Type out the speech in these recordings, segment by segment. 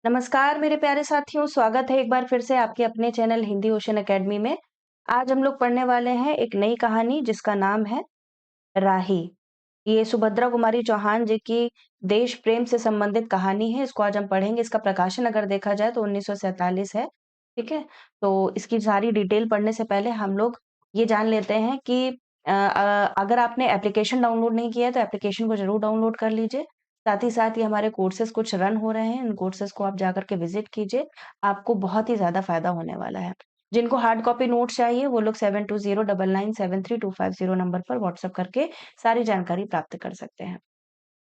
नमस्कार मेरे प्यारे साथियों, स्वागत है एक बार फिर से आपके अपने चैनल हिंदी ओशन एकेडमी में। आज हम लोग पढ़ने वाले हैं एक नई कहानी जिसका नाम है राही। ये सुभद्रा कुमारी चौहान जी की देश प्रेम से संबंधित कहानी है। इसको आज हम पढ़ेंगे। इसका प्रकाशन अगर देखा जाए तो 1947 है, ठीक है? तो इसकी सारी डिटेल पढ़ने से पहले हम लोग ये जान लेते हैं कि अगर आपने एप्लीकेशन डाउनलोड नहीं किया है तो एप्लीकेशन को ज़रूर डाउनलोड कर लीजिए। साथ ही साथ ये हमारे कोर्सेज़ कुछ रन हो रहे हैं, इन कोर्सेज़ को आप जाकर के विज़िट कीजिए, आपको बहुत ही ज़्यादा फ़ायदा होने वाला है। जिनको हार्ड कॉपी नोट्स चाहिए वो लोग 7209973250 नंबर पर व्हाट्सएप करके सारी जानकारी प्राप्त कर सकते हैं।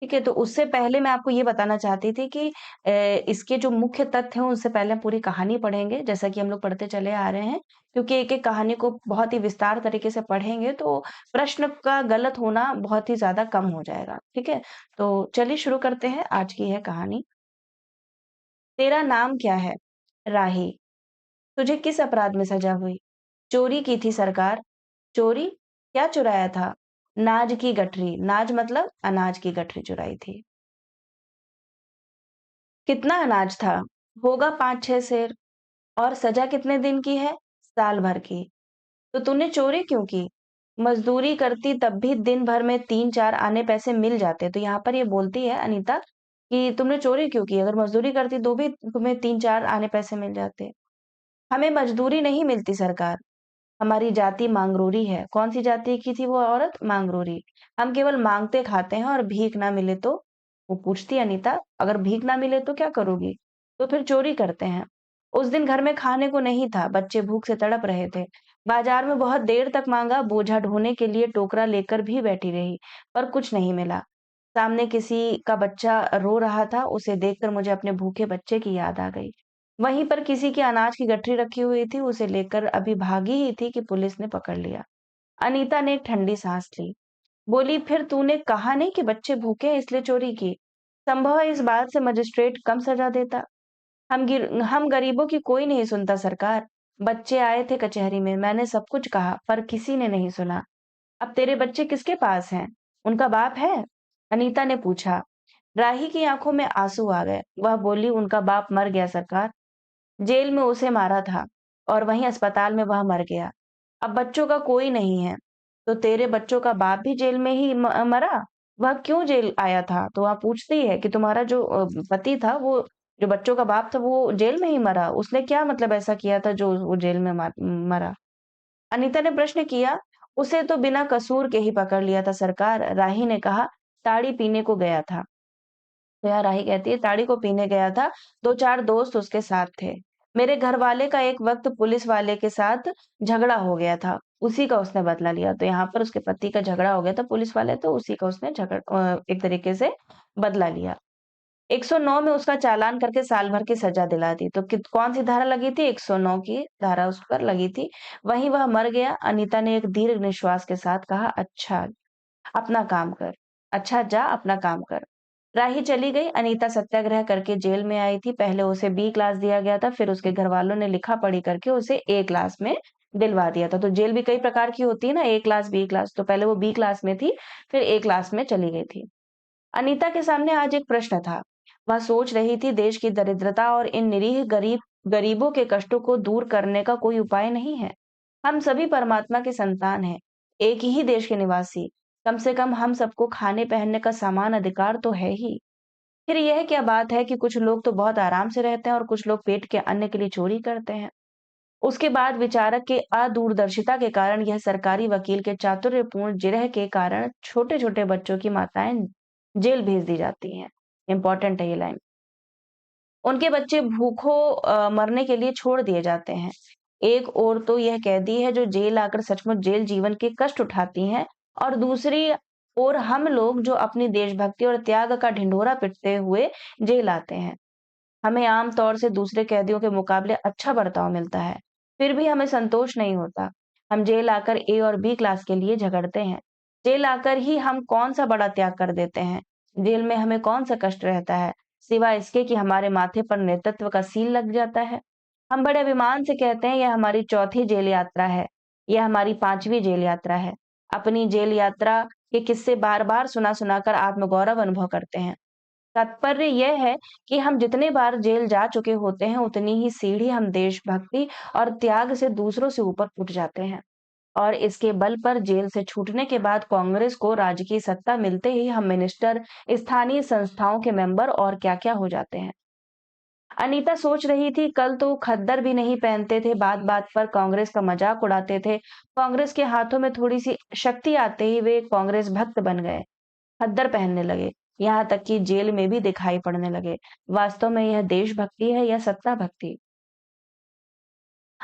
ठीक है, तो उससे पहले मैं आपको ये बताना चाहती थी कि इसके जो मुख्य तथ्य हैं, उससे पहले हम पूरी कहानी पढ़ेंगे, जैसा कि हम लोग पढ़ते चले आ रहे हैं। क्योंकि एक-एक कहानी को बहुत ही विस्तार तरीके से पढ़ेंगे, तो प्रश्न का गलत होना बहुत ही ज़्यादा कम हो जाएगा, ठीक है? तो चलिए शुरू करते हैं, आज की है कहानी। तेरा नाम क्या है? राही। तुझे किस अपराध में सज़ा हुई? चोरी की थी सरकार। चोरी? क्या चुराया था? नाज की गठरी, नाज मतलब अनाज की गठरी चुराई थी। कितना अनाज था? होगा 5-6 सेर। और सजा कितने दिन की है? साल भर की। तो तूने चोरी क्यों की? मज़दूरी करती तब भी दिन भर में 3-4 आने पैसे मिल जाते। तो यहाँ पर ये बोलती है अनीता कि तुमने चोरी क्यों की? अगर मज़दूरी करती तो भी तुम्हें 3-4 आने पैसे मिल जाते। हमें मज़दूरी नहीं मिलती सरकार। हमारी जाति मांगरोरी है। कौन-सी जाति की थी वो औरत? मांगरोरी। हम केवल माँगते खाते हैं और भीख ना मिले तो? वो पूछती अनीता, अगर भीख ना मिले तो क्या करोगी? तो फिर चोरी करते हैं। उस दिन घर में खाने को नहीं था, बच्चे भूख से तड़प रहे थे। बाजार में बहुत देर तक माँगा, बोझा ढोने के लिए टोकरा लेकर भी बैठी रही, पर कुछ नहीं मिला। सामने किसी का बच्चा रो रहा था, उसे देखकर मुझे अपने भूखे बच्चे की याद आ गई। वहीं पर किसी की अनाज की गठरी रखी हुई थी, उसे लेकर अभी भागी ही थी कि पुलिस ने पकड़ लिया। अनीता ने एक ठंडी सांस ली। बोली, फिर तूने कहा नहीं कि बच्चे भूखे हैं इसलिए चोरी की? संभव है इस बात से मजिस्ट्रेट कम सजा देता। हम गरीबों की कोई नहीं सुनता सरकार। बच्चे आए थे कचहरी में, मैंने सब कुछ कहा, पर किसी ने नहीं सुना। अब तेरे बच्चे किसके पास हैं? उनका बाप है? अनीता ने पूछा। राही की आंखों में आंसू आ गए। वह बोली, उनका बाप मर गया सरकार। जेल में उसे मारा था और वहीं अस्पताल में वह मर गया। अब बच्चों का कोई नहीं है। तो तेरे बच्चों का बाप भी जेल में ही मरा? वह क्यों जेल आया था? तो वह पूछती है कि तुम्हारा जो पति था, वो जो बच्चों का बाप था, वो जेल में ही मरा। उसने क्या मतलब ऐसा किया था जो वो जेल में मरा? अनीता ने प्रश्न किया। उसे तो बिना कसूर के ही पकड़ लिया था सरकार। राही ने कहा, ताड़ी पीने को गया था। तो यहाँ राही कहती है, ताड़ी को पीने गया था, 2-4 दोस्त उसके साथ थे। मेरे घरवाले का एक वक़्त पुलिस वाले के साथ झगड़ा हो गया था, उसी का उसने बदला लिया। तो यहाँ पर उसके पति का झगड़ा हो गया था पुलिस वाले, तो उसी का उसने एक तरीके से बदला लिया। 109 में उसका चालान करके साल भर की सज़ा दिला दी। तो कित कौन-सी धारा लगी थी? 109 की धारा उस पर लगी थी। वहीं वह मर गया। अनीता ने एक दीर्घ निश्वास के साथ कहा, अच्छा, अपना काम कर। अच्छा जा, अपना काम कर। राही चली गई। अनीता सत्याग्रह करके जेल में आई थी। पहले उसे बी क्लास दिया गया था, फिर उसके घरवालों ने लिखा-पढ़ी करके उसे ए क्लास में दिलवा दिया था। तो जेल भी कई प्रकार की होती है ना, ए क्लास, बी क्लास। तो पहले वो बी क्लास में थी, फिर ए क्लास में चली गई थी। अनीता के सामने आज एक प्रश्न था। वह सोच रही थी, देश की दरिद्रता और इन निरीह गरीबों के कष्टों को दूर करने का कोई उपाय नहीं है। हम सभी परमात्मा के संतान हैं, एक ही देश के निवासी। कम से कम हम सबको खाने-पहनने का समान अधिकार तो है ही। फिर यह क्या बात है कि कुछ लोग तो बहुत आराम से रहते हैं और कुछ लोग पेट के अन्न के लिए चोरी करते हैं। उसके बाद विचारक के अदूरदर्शिता के कारण, यह सरकारी वकील के चातुर्यपूर्ण जिरह के कारण छोटे-छोटे बच्चों की माताएं जेल भेज दी जाती हैं। इम्पोर्टेंट है ये लाइन। उनके बच्चे भूखों मरने के लिए छोड़ दिए जाते हैं। एक ओर तो यह कैदी है जो जेल आकर सचमुच जेल जीवन के कष्ट उठाती हैं, और दूसरी ओर हम लोग जो अपनी देशभक्ति और त्याग का ढिंढोरा पीटते हुए जेल आते हैं। हमें आम तौर से दूसरे कैदियों के मुकाबले अच्छा बर्ताव मिलता है, फिर भी हमें संतोष नहीं होता। हम जेल आकर ए और बी क्लास के लिए झगड़ते हैं। जेल आकर ही हम कौन-सा बड़ा त्याग कर देते हैं? जेल में हमें कौन-सा कष्ट रहता है, सिवाय इसके कि हमारे माथे पर नेतृत्व का सील लग जाता है? हम बड़े अभिमान से कहते हैं, यह हमारी चौथी जेल यात्रा है, यह हमारी 5वीं जेल यात्रा है। अपनी जेल यात्रा के किस्से बार-बार सुना-सुना कर आत्मगौरव अनुभव करते हैं। तात्पर्य यह है कि हम जितने बार जेल जा चुके होते हैं, उतनी ही सीढ़ी हम देशभक्ति और त्याग से दूसरों से ऊपर उठ जाते हैं। और इसके बल पर जेल से छूटने के बाद कांग्रेस को राजकीय सत्ता मिलते ही हम मिनिस्टर, स्थानीय संस्थाओं के मेंबर और क्या-क्या हो जाते हैं। अनीता सोच रही थी, कल तो खद्दर भी नहीं पहनते थे, बात-बात पर कांग्रेस का मजाक उड़ाते थे। कांग्रेस के हाथों में थोड़ी-सी शक्ति आते ही वे कांग्रेस भक्त बन गए। खद्दर पहनने लगे, यहाँ तक कि जेल में भी दिखाई पड़ने लगे। वास्तव में यह देशभक्ति है या सत्ता भक्ति?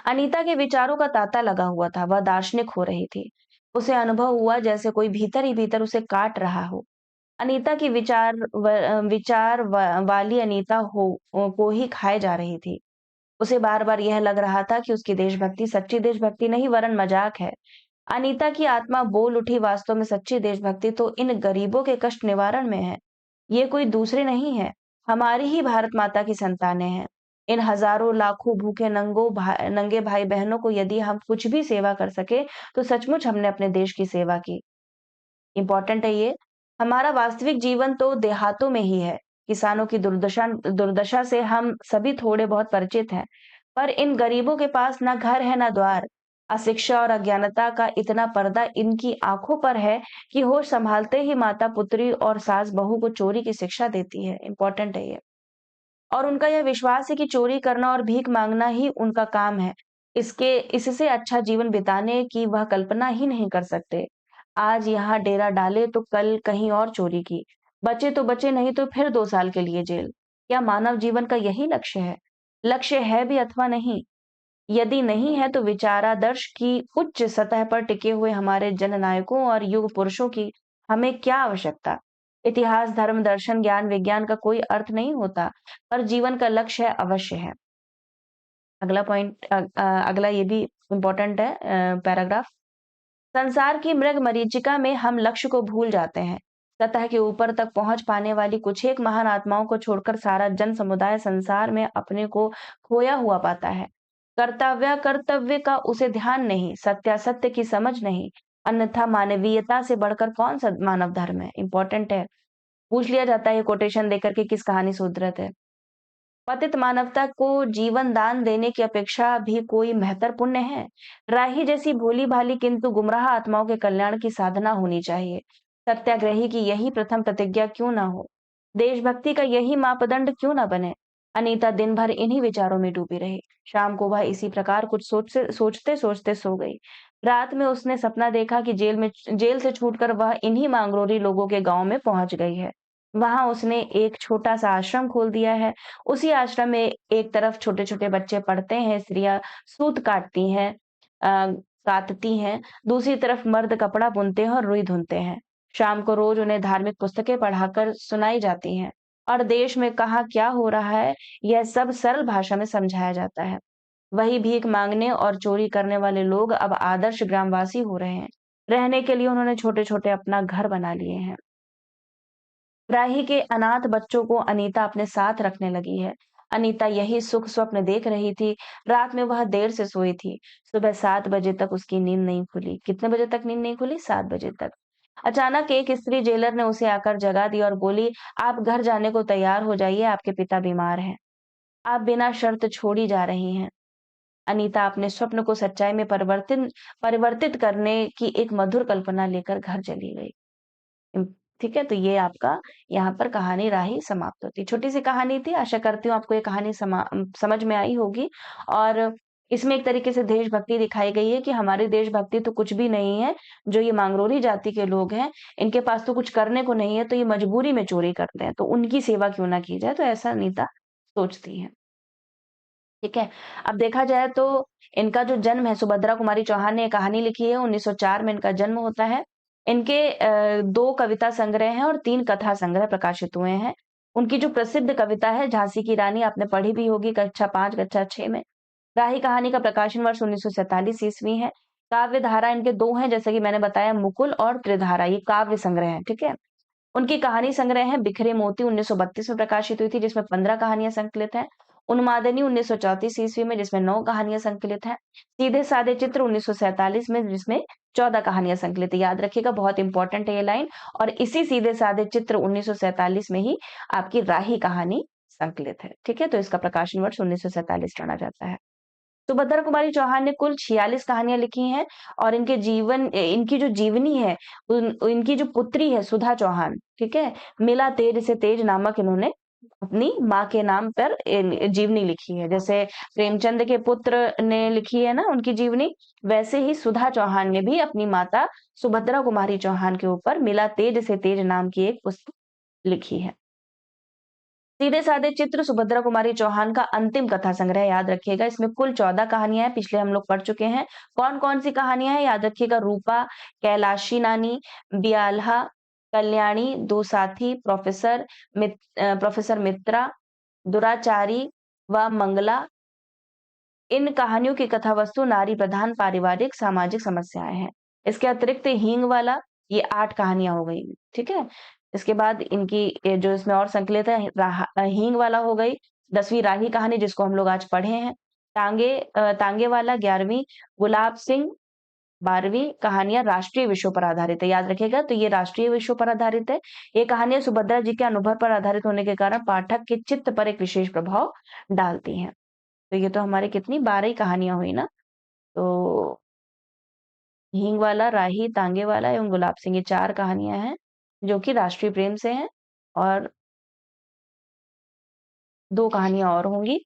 अनीता के विचारों का तांता लगा हुआ था, वह दार्शनिक हो रही थी। उसे अनुभव हुआ जैसे कोई भीतर ही भीतर उसे काट रहा हो। अनीता की वाली अनीता को ही खाए जा रही थी। उसे बार-बार यह लग रहा था कि उसकी देशभक्ति सच्ची देशभक्ति नहीं वरन मजाक है। अनीता की आत्मा बोल उठी, वास्तव में सच्ची देशभक्ति तो इन गरीबों के कष्ट निवारण में है। ये कोई दूसरे नहीं है, हमारी ही भारत माता की संतानें हैं। इन हजारों लाखों भूखे नंगे भाई बहनों को यदि हम कुछ भी सेवा कर सके, तो सचमुच हमने अपने देश की सेवा की। इम्पोर्टेंट है ये। हमारा वास्तविक जीवन तो देहातों में ही है। किसानों की दुर्दशा से हम सभी थोड़े बहुत परिचित हैं। पर इन गरीबों के पास ना घर है ना द्वार। अशिक्षा और अज्ञानता का इतना पर्दा इनकी आँखों पर है कि होश संभालते ही माता पुत्री और सास बहू को चोरी की शिक्षा देती है। इम्पोर्टेंट है ये। और उनका यह विश्वास है कि चोरी करना और भीख माँगना ही उनका काम है। इससे अच्छा जीवन बिताने की वह कल्पना ही नहीं कर सकते। आज यहाँ डेरा डाले तो कल कहीं और चोरी की। बचे तो बचे, नहीं तो फिर 2 साल के लिए जेल। क्या मानव जीवन का यही लक्ष्य है? लक्ष्य है भी अथवा नहीं? यदि नहीं है तो विचारादर्श की उच्च सतह पर टिके हुए हमारे जननायकों और युग पुरुषों की हमें क्या आवश्यकता? इतिहास, धर्म, दर्शन, ज्ञान, विज्ञान का कोई अर्थ नहीं होता, पर जीवन का लक्ष्य अवश्य है। अगला पॉइंट अगला ये भी इम्पोर्टेंट है पैराग्राफ। संसार की मृग मरीचिका में हम लक्ष्य को भूल जाते हैं। सतह के ऊपर तक पहुंच पाने वाली कुछ एक महान आत्माओं को छोड़कर सारा जन समुदाय संसार में अपने को खोया हुआ पाता है। कर्तव्य का उसे ध्यान नहीं, सत्यासत्य की समझ नहीं। अन्यथा मानवीयता से बढ़कर कौन सा मानव धर्म है? इंपॉर्टेंट है। पूछ लिया जाता है ये कोटेशन देकर के किस कहानी से उद्धृत है। पतित मानवता को जीवन दान देने की अपेक्षा भी कोई बेहतर पुण्य है? राही जैसी भोली-भाली किंतु गुमराह आत्माओं के कल्याण की साधना होनी चाहिए। सत्याग्रही की यही प्रथम प्रतिज्ञा क्यों ना हो? देशभक्ति का यही मापदंड क्यों ना बने? अनीता दिन भर इन्हीं विचारों में डूबी रही। शाम को वह इसी प्रकार कुछ सोचते-सोचते सो गई। रात में उसने सपना देखा कि जेल से छूटकर वह इन्हीं मांगरोरी लोगों के गाँव में पहुँच गई है। वहाँ उसने एक छोटा-सा आश्रम खोल दिया है। उसी आश्रम में एक तरफ छोटे-छोटे बच्चे पढ़ते हैं, स्त्रियाँ सूत काटती हैं कातती हैं, दूसरी तरफ मर्द कपड़ा बुनते हैं और रुई धुनते हैं। शाम को रोज़ उन्हें धार्मिक पुस्तकें पढ़ाकर सुनाई जाती हैं और देश में कहाँ क्या हो रहा है, यह सब सरल भाषा में समझाया जाता है। वही भीख माँगने और चोरी करने वाले लोग अब आदर्श ग्रामवासी हो रहे हैं। रहने के लिए उन्होंने छोटे-छोटे अपना घर बना लिए हैं। राही के अनाथ बच्चों को अनीता अपने साथ रखने लगी है। अनीता यही सुख स्वप्न देख रही थी। रात में वह देर से सोई थी। सुबह 7 बजे तक उसकी नींद नहीं खुली। कितने बजे तक नींद नहीं खुली? 7 बजे तक। अचानक एक स्त्री जेलर ने उसे आकर जगा दिया और बोली, "आप घर जाने को तैयार हो जाइए, आपके पिता बीमार हैं। आप बिना शर्त छोड़ी जा रही हैं।" अनीता अपने स्वप्न को सच्चाई में परिवर्तित करने की एक मधुर कल्पना लेकर घर चली गई। उम, ठीक है? तो ये आपका यहाँ पर कहानी राही समाप्त होती है। छोटी-सी कहानी थी, आशा करती हूँ आपको ये कहानी समझ में आई होगी और इसमें एक तरीके से देशभक्ति दिखाई गई है कि हमारी देशभक्ति तो कुछ भी नहीं है, जो ये मांगरोली जाति के लोग हैं, इनके पास तो कुछ करने को नहीं है, तो ये मजबूरी में चोरी करते हैं, तो उनकी सेवा क्यों ना की जाए, तो ऐसा अनीता सोचती हैं। ठीक है? अब देखा जाए तो इनका जो जन्म है सुभद्रा कुमारी चौहान ने ये कहानी लिखी है, 1904 में इनका जन्म होता है। इनके 2 कविता संग्रह हैं और 3 कथा संग्रह प्रकाशित हुए हैं। उनकी जो प्रसिद्ध कविता है झांसी की रानी आपने पढ़ी भी होगी कक्षा 5, कक्षा 6 में। राही कहानी का प्रकाशन वर्ष 1947 ईस्वी है। काव्य धारा इनके 2 हैं जैसे कि मैंने बताया मुकुल और त्रिधारा ये काव्य संग्रह हैं, ठीक है? उनकी कहानी संग्रह है बिखरे मोती 1932 में प्रकाशित हुई थी जिसमें 15 कहानियाँ संकलित हैं उन्मादिनी 1934 ईस्वी में, जिसमें 9 कहानियां संकलित हैं। सीधे साधे चित्र 1947 में, जिसमें 14 कहानियां संकलित है। याद रखिएगा, बहुत इंपॉर्टेंट है ये लाइन। और इसी सीधे साधे चित्र 1947 में ही आपकी राही कहानी संकलित है। ठीक है, तो इसका प्रकाशन वर्ष 1947 माना जाता है। सुभद्रा कुमारी चौहान ने कुल 46 कहानियां लिखी हैं, और इनकी जो जीवनी है, इनकी जो पुत्री है सुधा चौहान, ठीक है, मिला तेज से तेज नामक इन्होंने अपनी माँ के नाम पर जीवनी लिखी है। जैसे प्रेमचंद के पुत्र ने लिखी है ना उनकी जीवनी, वैसे ही सुधा चौहान ने भी अपनी माता सुभद्रा कुमारी चौहान के ऊपर मिला तेज से तेज नाम की एक पुस्तक लिखी है। सीधे साधे चित्र सुभद्रा कुमारी चौहान का अंतिम कथा संग्रह, याद रखिएगा। इसमें कुल 14 कहानियां हैं, पिछले हम लोग पढ़ चुके हैं। कौन कौन सी कहानियां हैं, याद रखिएगा। रूपा, कैलाशी नानी, ब्याल्हा, कल्याणी, दो साथी, प्रोफेसर मित्रा, दुराचारी व मंगला। इन कहानियों की कथा वस्तु नारी प्रधान पारिवारिक सामाजिक समस्याएं हैं। इसके अतिरिक्त हींग वाला, ये 8 कहानियां हो गई। ठीक है, इसके बाद इनकी जो इसमें और संकलित है, हींग वाला हो गई, 10वीं राही कहानी जिसको हम लोग आज पढ़े हैं। तांगे वाला 11वीं, गुलाब सिंह 12वीं। कहानियां राष्ट्रीय विषयों पर आधारित है, याद रखिएगा। तो ये राष्ट्रीय विषयों पर आधारित है। ये कहानियां सुभद्रा जी के अनुभव पर आधारित होने के कारण पाठक के चित्त पर एक विशेष प्रभाव डालती हैं। तो ये तो हमारी कितनी 12 कहानियां हुई ना। तो हींग वाला, राही, तांगे वाला एवं गुलाब सिंह, ये 4 कहानियां हैं जो कि राष्ट्रीय प्रेम से हैं, और 2 कहानियां और होंगी।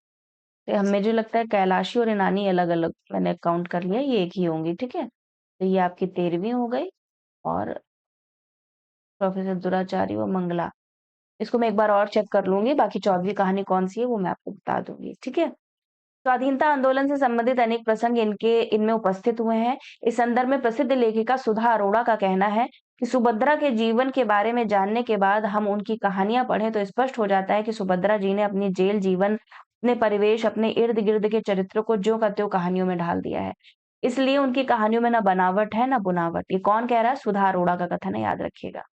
तो हमें जो लगता है कैलाशी और इनानी अलग अलग मैंने काउंट कर लिया, ये एक ही होंगी। ठीक है, तो ये आपकी 13वीं हो गई। और प्रोफेसर दुराचारी व मंगला, इसको मैं एक बार और चेक कर लूंगी, बाकी 14वीं कहानी कौन सी है वो मैं आपको बता दूंगी। ठीक है, स्वाधीनता आंदोलन से संबंधित अनेक प्रसंग इनमें उपस्थित हुए हैं। इस संदर्भ में प्रसिद्ध लेखिका सुधा अरोड़ा का कहना है कि सुभद्रा के जीवन के बारे में जानने के बाद हम उनकी कहानियां पढ़ें तो स्पष्ट हो जाता है कि सुभद्रा जी ने अपनी जेल जीवन, अपने परिवेश, अपने इर्द गिर्द के चरित्रों को ज्यों का त्यों कहानियों में ढाल दिया है। इसलिए उनकी कहानियों में ना बनावट है ना बुनावट। ये कौन कह रहा है? सुधा अरोड़ा का कथन है, याद रखिएगा।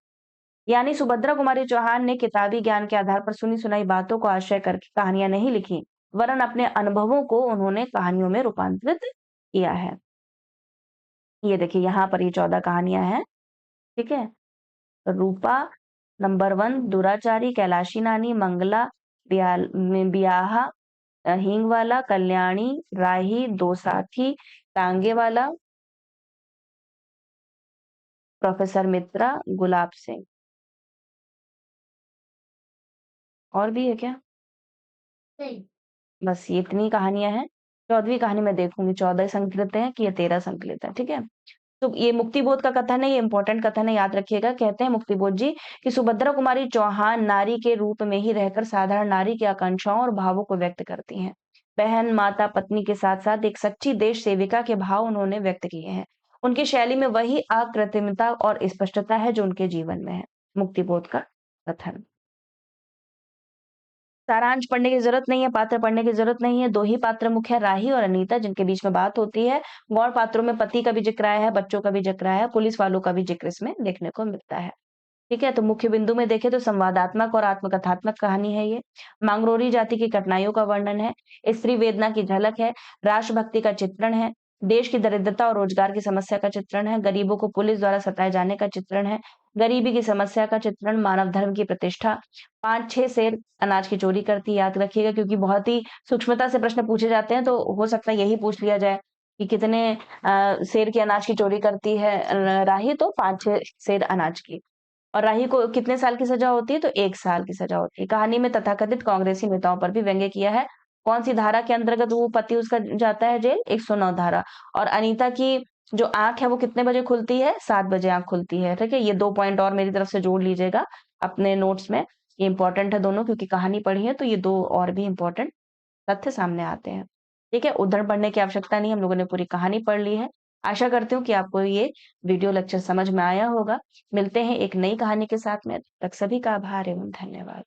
यानी सुभद्रा कुमारी चौहान ने किताबी ज्ञान के आधार पर सुनी सुनाई बातों को आश्रय करके कहानियां नहीं लिखी, वरन अपने अनुभवों को उन्होंने कहानियों में रूपांतरित किया है। ये देखिए यहाँ पर ये 14 कहानियां हैं। ठीक है, रूपा नंबर 1, दुराचारी, कैलाशी नानी, मंगला, ब्याहा, हींग वाला, कल्याणी, राही, दो साथी, टांगे वाला, प्रोफेसर मित्रा, गुलाब सिंह। और भी है क्या? नहीं, बस ये इतनी कहानियां हैं। 14वीं कहानी में देखूंगी 14 संकलित हैं कि ये 13 संकलित है। ठीक है, तो ये मुक्तिबोध का कथन है, ये इंपॉर्टेंट कथन है, याद रखिएगा। कहते हैं मुक्तिबोध जी कि सुभद्रा कुमारी चौहान नारी के रूप में ही रहकर साधारण नारी की आकांक्षाओं और भावों को व्यक्त करती हैं। बहन, माता, पत्नी के साथ साथ एक सच्ची देश सेविका के भाव उन्होंने व्यक्त किए हैं। उनकी शैली में वही अकृत्रिमता और स्पष्टता है जो उनके जीवन में है। मुक्तिबोध का कथन। सारांश पढ़ने की जरूरत नहीं है, पात्र पढ़ने की जरूरत नहीं है। 2 ही पात्र मुख्य है, राही और अनीता, जिनके बीच में बात होती है। गौण पात्रों में पति का भी जिक्र आया है, बच्चों का भी जिक्र आया है, पुलिस वालों का भी जिक्र इसमें देखने को मिलता है। ठीक है, तो मुख्य बिंदु में देखें तो संवादात्मक और आत्मकथात्मक कहानी है ये। मांगरोरी जाति की कठिनाइयों का वर्णन है, स्त्री वेदना की झलक है, राष्ट्रभक्ति का चित्रण है, देश की दरिद्रता और रोजगार की समस्या का चित्रण है, गरीबों को पुलिस द्वारा सताए जाने का चित्रण है, गरीबी की समस्या का चित्रण, मानव धर्म की प्रतिष्ठा। 5-6 शेर अनाज की चोरी करती, याद रखिएगा, क्योंकि बहुत ही सूक्ष्मता से प्रश्न पूछे जाते हैं, तो हो सकता है यही पूछ लिया जाए कि कितने शेर की अनाज की चोरी करती है राही, तो 5-6 शेर अनाज की। और राही को कितने साल की सजा होती है? तो 1 साल की सजा होती है। कहानी में तथाकथित कांग्रेसी नेताओं पर भी व्यंग्य किया है। कौन सी धारा के अंतर्गत वो पति उसका जाता है जेल? 109 धारा। और अनीता की जो आंख है वो कितने बजे खुलती है? 7 बजे आंख खुलती है। ठीक है, ये 2 पॉइंट और मेरी तरफ से जोड़ लीजिएगा अपने नोट्स में। ये इंपॉर्टेंट है दोनों, क्योंकि कहानी पढ़ी है तो ये 2 और भी इंपॉर्टेंट तथ्य सामने आते हैं। ठीक है, उद्धरण पढ़ने की आवश्यकता नहीं, हम लोगों ने पूरी कहानी पढ़ ली है। आशा करती हूँ कि आपको ये वीडियो लेक्चर समझ में आया होगा। मिलते हैं एक नई कहानी के साथ में, तब तक सभी का आभार एवं धन्यवाद।